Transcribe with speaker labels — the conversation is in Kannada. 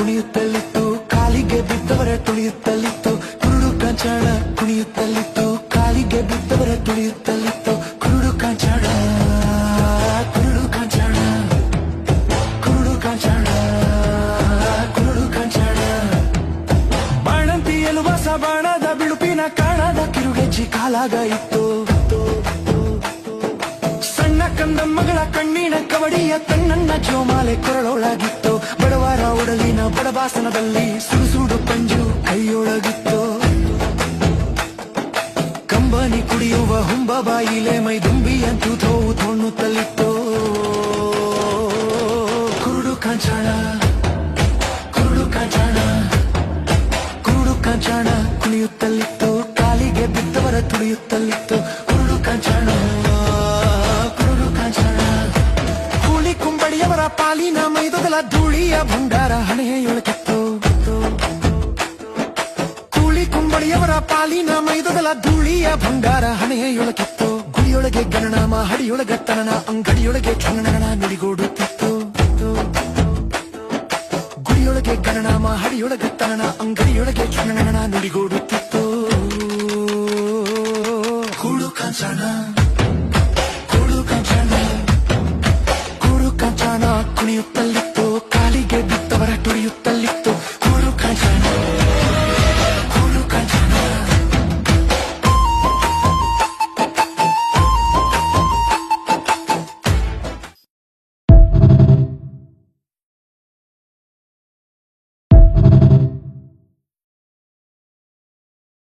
Speaker 1: ಕುಣಿಯುತ್ತಲಿತ್ತು, ಕಾಲಿಗೆ ಬಿದ್ದವರ ತುಳಿಯುತ್ತಲಿತ್ತು. ಕುರುಡು ಕಾಂಚಾಣ ಕುಣಿಯುತ್ತಲಿತ್ತು, ಕಾಲಿಗೆ ಬಿದ್ದವರ ತುಳಿಯುತ್ತಲಿತ್ತು. ಕುರುಡು ಕಾಂಚಾಣ, ಕುರುಡು ಕಾಂಚಾಣ, ಕುರುಡು ಕಾಂಚಾಣ, ಕುರುಡು ಕಾಂಚಾಣ. ಬಾಣಂತಿ ಎಲುಬಸ ಬಾಣದ ಬಿಳುಪಿನ ಕಾಣದ ಕಿರುಗೆಜ್ಜಿ ಕಾಲಾಗ ಇತ್ತು. ಸಣ್ಣ ಕಂದಮ್ಮಗಳ ಕಣ್ಣಿನ ಕವಡಿಯ ತನ್ನನ್ನ ಜೋಮಾಲೆ ಕೊರಳೊಳಗಿತ್ತು. ಬಡವರ ಒಡಲಿನ ಬಡಬಾಸನದಲ್ಲಿ ಸುಡುಸುಡು ಪಂಜು ಕೈಯೊಳಗಿತ್ತು. ಕಂಬನಿ ಕುಡಿಯುವ ಹುಂಬ ಬಾಯಿಲೆ ಮೈ ದುಂಬಿಯಂತೂ ತೋವು ತೊಣ್ಣುತ್ತಲಿತ್ತು. ಕುರುಡು ಕಾಂಚಾಣ, ಕುರುಡು ಕಾಂಚಾಣ, ಕುರುಡು ಕಾಂಚಾಣ ಕುಣಿಯುತ್ತಲಿತ್ತು, ಕಾಲಿಗೆ ಬಿದ್ದವರ ತುಳಿಯುತ್ತಲಿತ್ತು. ಕುರುಡು ಕಾಂಚಾಣ, ಕುರುಡು ಕಾಂಚಾಣ. ಕೂಲಿ ಕುಂಬಡಿಯವರ ಪಾಲಿನ ಮೈದೊಗಲ ಧೂಳಿಯ ಭಂಗಾರ ಹಣೆಯೊಳಗಿತ್ತು. ಕೂಲಿ ಕುಂಬಡಿಯವರ ಪಾಲಿನ ಮೈದೊಗಲ ಧೂಳಿಯ ಭಂಗಾರ ಹಣೆಯೊಳಗಿತ್ತು. ಗುಡಿಯೊಳಗೆ ಗಣನಾಮ, ಹಡಿಯೊಳಗ ತನನ, ಅಂಗಡಿಯೊಳಗೆ ಚಂಗಣನ ನುಡಿಗೋಡುತ್ತಿತ್ತು. ಗುಡಿಯೊಳಗೆ ಗಣನಾಮ, ಹಡಿಯೊಳಗ ತನನ, ಅಂಗಡಿಯೊಳಗೆ ಚಂಗಣನ ನುಡಿಗೋಡುತ್ತಿತ್ತು. ಕುರುಡು ಕಾಂಚಾಣ.